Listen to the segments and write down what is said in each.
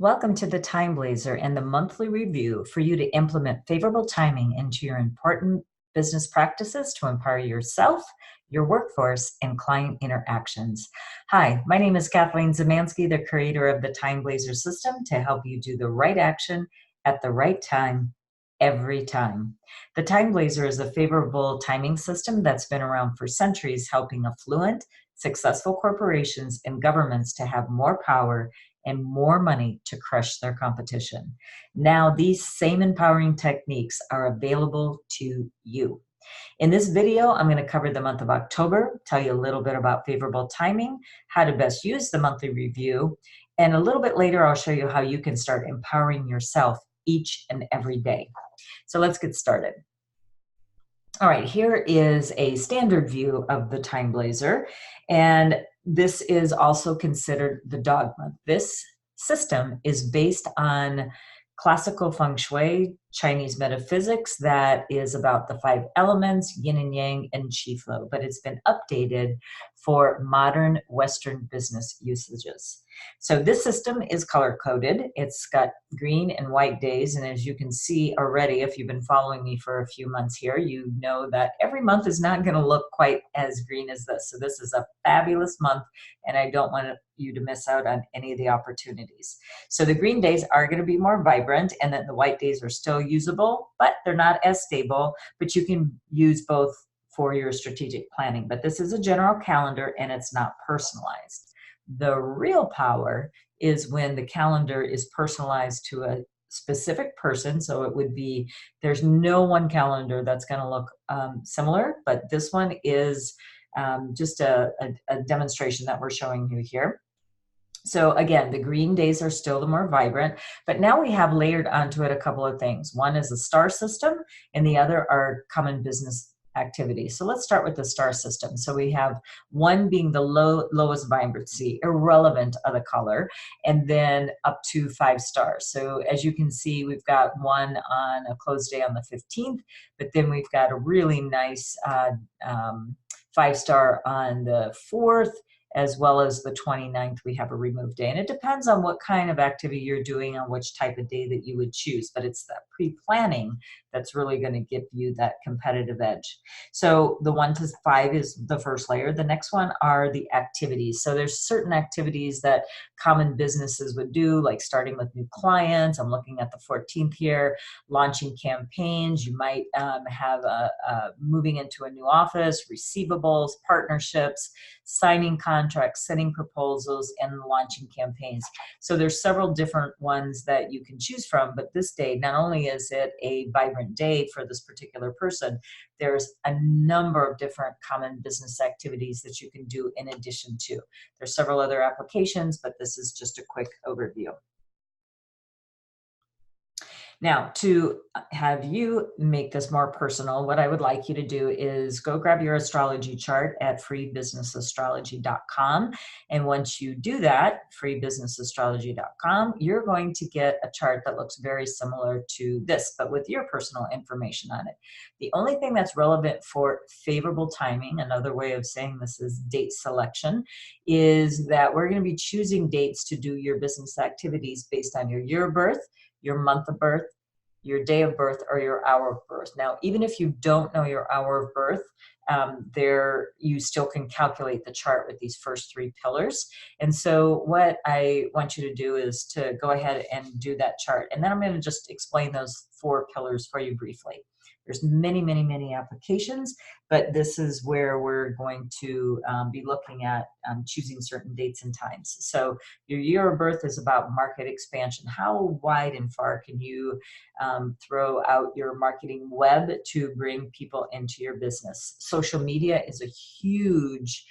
Welcome to the TimeBlazr and the monthly review for you to implement favorable timing into your important business practices to empower yourself, your workforce, and client interactions. Hi, my name is Kathleen Zemansky, the creator of the TimeBlazr system to help you do the right action at the right time every time. The TimeBlazr is a favorable timing system that's been around for centuries, helping affluent, successful corporations and governments to have more power and more money to crush their competition. Now, these same empowering techniques are available to you. In this video, I'm going to cover the month of October, tell you a little bit about favorable timing, how to best use the monthly review, and a little bit later, I'll show you how you can start empowering yourself each and every day. So let's get started. All right, here is a standard view of the TimeBlazr, and this is also considered the dog month. This system is based on classical feng shui, Chinese metaphysics, that is about the 5 elements, yin and yang, and qi flow, but it's been updated for modern Western business usages. So this system is color-coded. It's got green and white days, and as you can see already, if you've been following me for a few months here, you know that every month is not going to look quite as green as this. So this is a fabulous month, and I don't want you to miss out on any of the opportunities. So the green days are going to be more vibrant, and then the white days are still usable, but they're not as stable, but you can use both for your strategic planning. But this is a general calendar, and it's not personalized. The real power is when the calendar is personalized to a specific person. So it would be, there's no one calendar that's going to look similar, but this one is just a demonstration that we're showing you here. So again, the green days are still the more vibrant, but now we have layered onto it a couple of things. One is a star system, and the other are common business activities. So let's start with the star system. So we have 1 being the lowest vibrancy, irrelevant of the color, and then up to 5 stars. So as you can see, we've got 1 on a closed day on the 15th, but then we've got a really nice 5-star on the 4th, as well as the 29th, we have a removed day. And it depends on what kind of activity you're doing, on which type of day that you would choose, but it's that pre-planning that's really going to give you that competitive edge. So the 1 to 5 is the first layer. The next one are the activities. So there's certain activities that common businesses would do, like starting with new clients. I'm looking at the 14th here, launching campaigns. You might have moving into a new office, receivables, partnerships, signing contracts, setting proposals, and launching campaigns. So there's several different ones that you can choose from, but this day, not only is it a vibrant day for this particular person, there's a number of different common business activities that you can do in addition to. There's several other applications, but this is just a quick overview. Now, to have you make this more personal, what I would like you to do is go grab your astrology chart at freebusinessastrology.com. And once you do that, freebusinessastrology.com, you're going to get a chart that looks very similar to this, but with your personal information on it. The only thing that's relevant for favorable timing, another way of saying this is date selection, is that we're going to be choosing dates to do your business activities based on your year of birth, your month of birth, your day of birth, or your hour of birth. Now, even if you don't know your hour of birth, you still can calculate the chart with these first 3 pillars. And so what I want you to do is to go ahead and do that chart. And then I'm going to just explain those 4 pillars for you briefly. There's many, many, many applications, but this is where we're going to be looking at choosing certain dates and times. So your year of birth is about market expansion. How wide and far can you throw out your marketing web to bring people into your business? Social media is a huge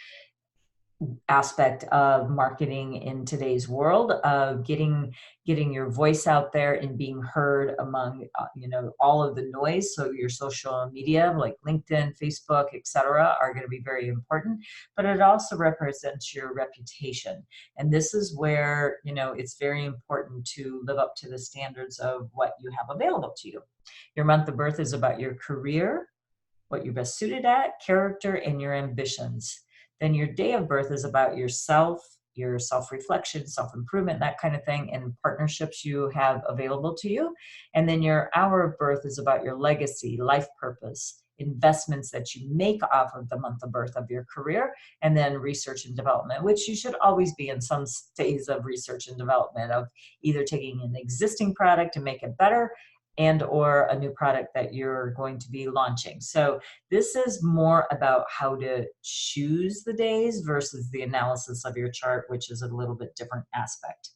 aspect of marketing in today's world, of getting your voice out there and being heard among all of the noise. So your social media like LinkedIn, Facebook, etc., are going to be very important, but it also represents your reputation. And this is where it's very important to live up to the standards of what you have available to you. Your month of birth is about your career, what you're best suited at, character, and your ambitions. Then your day of birth is about yourself, your self-reflection, self-improvement, that kind of thing, and partnerships you have available to you. And then your hour of birth is about your legacy, life purpose, investments that you make off of the month of birth of your career, and then research and development, which you should always be in some phase of research and development of either taking an existing product to make it better and or a new product that you're going to be launching. So this is more about how to choose the days versus the analysis of your chart, which is a little bit different aspect.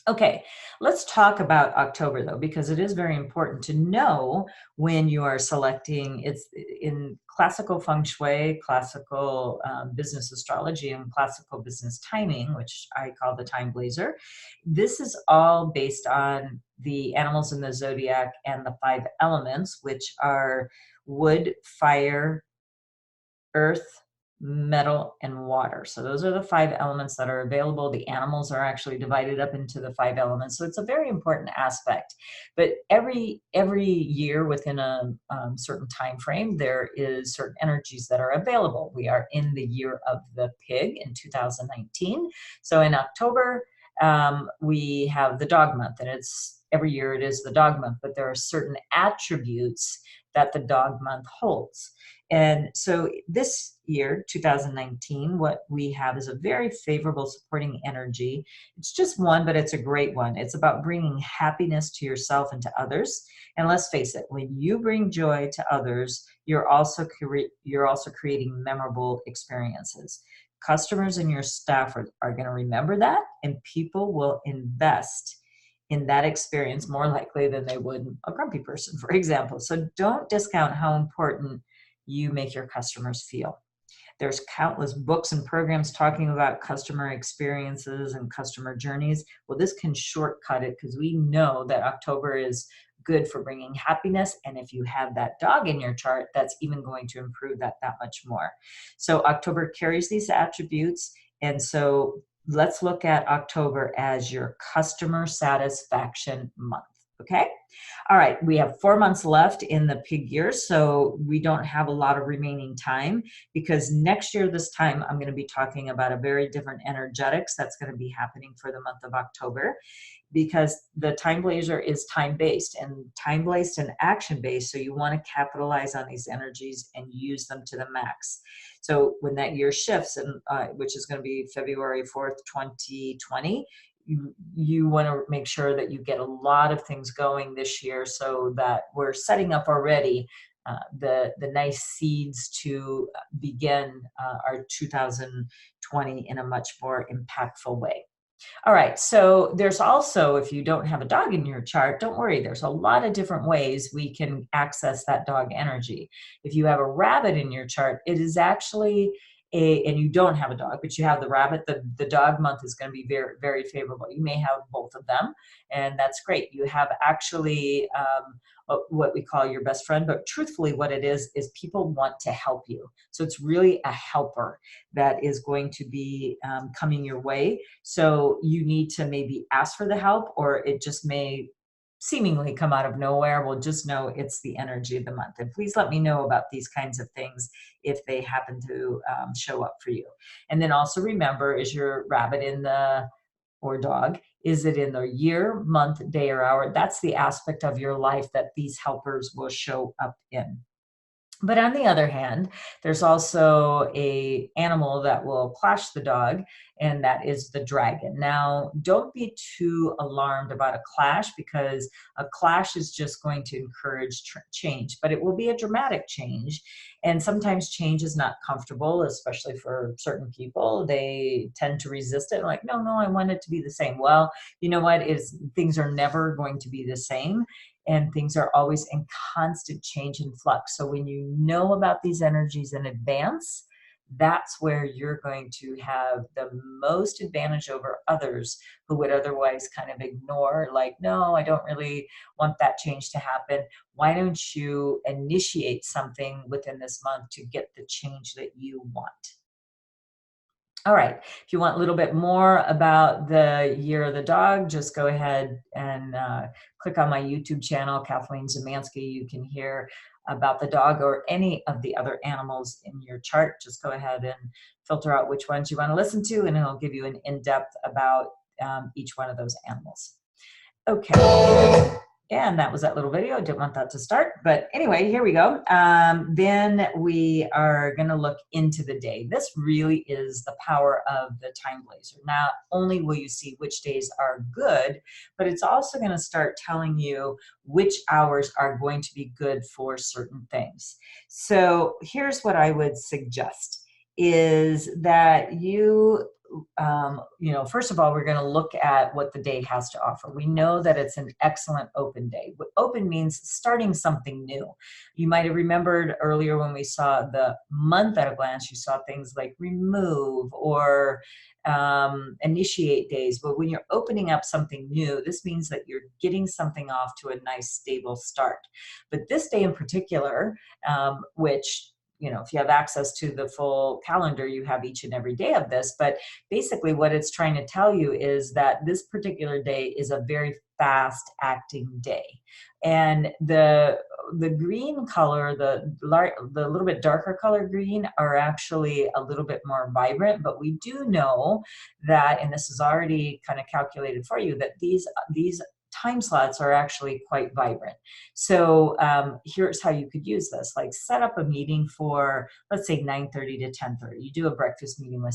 Okay, let's talk about October though, because it is very important to know when you are selecting. It's in classical feng shui, classical business astrology, and classical business timing, which I call the TimeBlazr. This is all based on the animals in the zodiac and the 5 elements, which are wood, fire, earth, metal, and water. So those are the 5 elements that are available. The animals are actually divided up into the 5 elements. So it's a very important aspect. But every year within a certain time frame, there is certain energies that are available. We are in the year of the pig in 2019. So in October, we have the dog month, and it's every year it is the dog month, but there are certain attributes that the dog month holds. And so this year, 2019, what we have is a very favorable supporting energy. It's just one, but it's a great one. It's about bringing happiness to yourself and to others. And let's face it, when you bring joy to others, you're also creating memorable experiences. Customers and your staff are going to remember that, and people will invest in that experience more likely than they would a grumpy person, for example. So don't discount how important you make your customers feel. There's countless books and programs talking about customer experiences and customer journeys. Well, this can shortcut it because we know that October is good for bringing happiness. And if you have that dog in your chart, that's even going to improve that much more. So October carries these attributes. And so let's look at October as your customer satisfaction month. Okay. All right. We have 4 months left in the pig year, so we don't have a lot of remaining time, because next year, this time, I'm going to be talking about a very different energetics that's going to be happening for the month of October, because the TimeBlazr is time-based and action-based. So you want to capitalize on these energies and use them to the max. So when that year shifts, and which is going to be February 4th, 2020, you want to make sure that you get a lot of things going this year, so that we're setting up already the nice seeds to begin our 2020 in a much more impactful way. All right, so there's also, if you don't have a dog in your chart, don't worry, there's a lot of different ways we can access that dog energy. If you have a rabbit in your chart, it is actually and you don't have a dog, but you have the rabbit, the dog month is going to be very, very favorable. You may have both of them, and that's great. You have actually what we call your best friend, but truthfully what it is people want to help you. So it's really a helper that is going to be coming your way. So you need to maybe ask for the help, or it just may seemingly come out of nowhere. We'll just know it's the energy of the month. And please let me know about these kinds of things if they happen to show up for you. And then also remember, is your rabbit in the, or dog, is it in the year, month, day, or hour? That's the aspect of your life that these helpers will show up in. But on the other hand, there's also an animal that will clash the dog, and that is the dragon. Now, don't be too alarmed about a clash, because a clash is just going to encourage change, but it will be a dramatic change. And sometimes change is not comfortable, especially for certain people. They tend to resist it, like, no, I want it to be the same. Well, you know what? Things are never going to be the same. And things are always in constant change and flux. So when you know about these energies in advance, that's where you're going to have the most advantage over others who would otherwise kind of ignore, like, no, I don't really want that change to happen. Why don't you initiate something within this month to get the change that you want? All right, if you want a little bit more about the year of the dog, just go ahead and click on my YouTube channel, Kathleen Zemansky. You can hear about the dog or any of the other animals in your chart. Just go ahead and filter out which ones you want to listen to, and it'll give you an in-depth about each one of those animals. Okay. And that was that little video. I didn't want that to start, but anyway, here we go. Then we are going to look into the day. This really is the power of the TimeBlazr. Not only will you see which days are good, but it's also going to start telling you which hours are going to be good for certain things. So here's what I would suggest is that you first of all, we're going to look at what the day has to offer. We know that it's an excellent open day. What open means starting something new. You might have remembered earlier when we saw the month at a glance, you saw things like remove or initiate days. But when you're opening up something new, this means that you're getting something off to a nice, stable start. But this day in particular, which if you have access to the full calendar, you have each and every day of this. But basically what it's trying to tell you is that this particular day is a very fast acting day. And the green color, the little bit darker color green are actually a little bit more vibrant, but we do know that, and this is already kind of calculated for you, that these time slots are actually quite vibrant. So here's how you could use this. Like set up a meeting for, let's say 9:30 to 10:30. You do a breakfast meeting with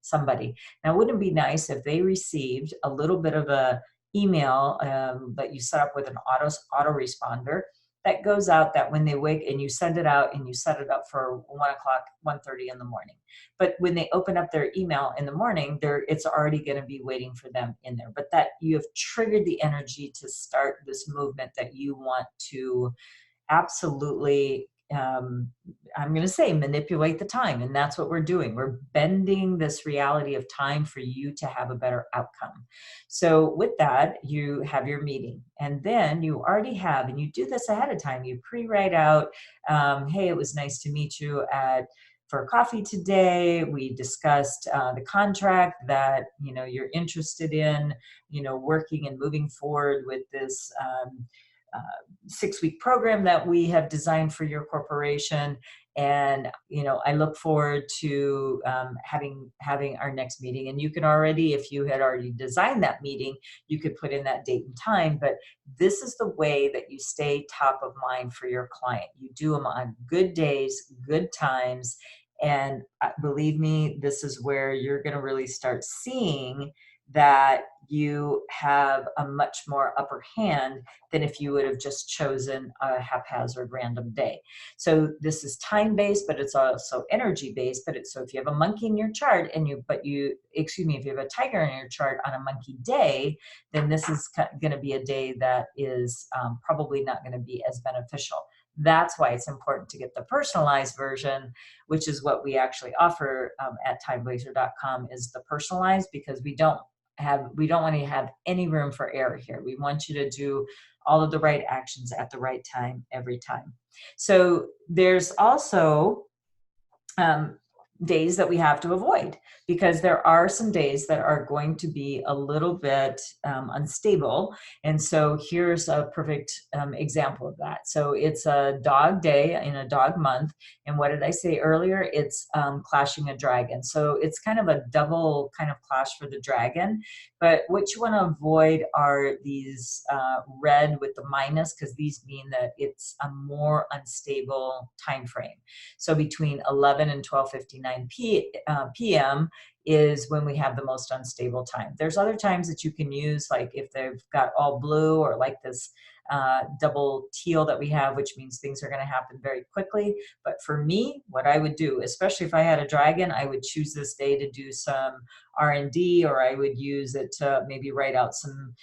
somebody. Now, wouldn't it be nice if they received a little bit of a email that you set up with an autoresponder that goes out that when they wake, and you send it out and you set it up for 1 o'clock, 1:30 in the morning. But when they open up their email in the morning, it's already going to be waiting for them in there. But that you have triggered the energy to start this movement that you want to absolutely, I'm going to say, manipulate the time. And that's what we're doing. We're bending this reality of time for you to have a better outcome. So with that, you have your meeting, and then you already have, and you do this ahead of time, you pre-write out, hey, it was nice to meet you for coffee today. We discussed the contract that you're interested in, working and moving forward with this 6-week program that we have designed for your corporation. And I look forward to having our next meeting. And you can already, if you had already designed that meeting, you could put in that date and time. But this is the way that you stay top of mind for your client. You do them on good days, good times. And believe me, this is where you're going to really start seeing that you have a much more upper hand than if you would have just chosen a haphazard random day. So this is time-based, but it's also energy-based. So if you have a monkey in your chart if you have a tiger in your chart on a monkey day, then this is going to be a day that is probably not going to be as beneficial. That's why it's important to get the personalized version, which is what we actually offer at TimeBlazr.com, is the personalized, because we don't want to have any room for error here. We want you to do all of the right actions at the right time every time. So there's also days that we have to avoid, because there are some days that are going to be a little bit unstable. And so here's a perfect example of that. So it's a dog day in a dog month. And what did I say earlier? It's clashing a dragon. So it's kind of a double kind of clash for the dragon. But what you want to avoid are these red with the minus, because these mean that it's a more unstable time frame. So between 11 and 12:59 p.m. is when we have the most unstable time. There's other times that you can use, like if they've got all blue, or like this double teal that we have, which means things are going to happen very quickly. But for me, what I would do, especially if I had a dragon, I would choose this day to do some R&D, or I would use it to maybe write out some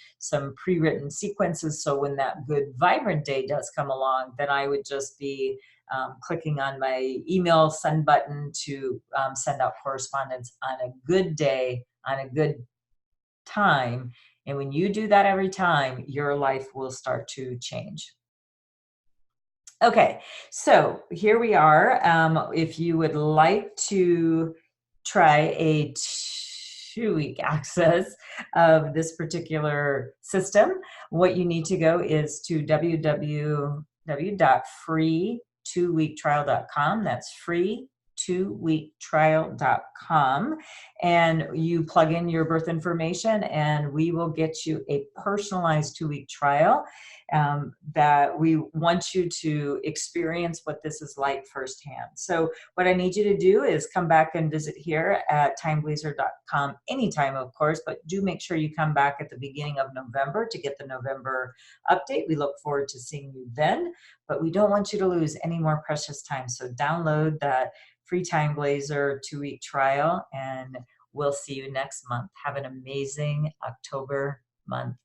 pre-written sequences. So when that good vibrant day does come along, then I would just be clicking on my email send button to send out correspondence on a good day, on a good time. And when you do that every time, your life will start to change. Okay, so here we are. If you would like to try a 2-week access of this particular system, what you need to go is to www.free2weektrial.com. That's free timeblazr2weektrial.com, and you plug in your birth information and we will get you a personalized 2-week trial that we want you to experience what this is like firsthand. So what I need you to do is come back and visit here at TimeBlazr.com anytime, of course, but do make sure you come back at the beginning of November to get the November update. We look forward to seeing you then, but we don't want you to lose any more precious time. So download that free TimeBlazr 2-week trial, and we'll see you next month. Have an amazing October month.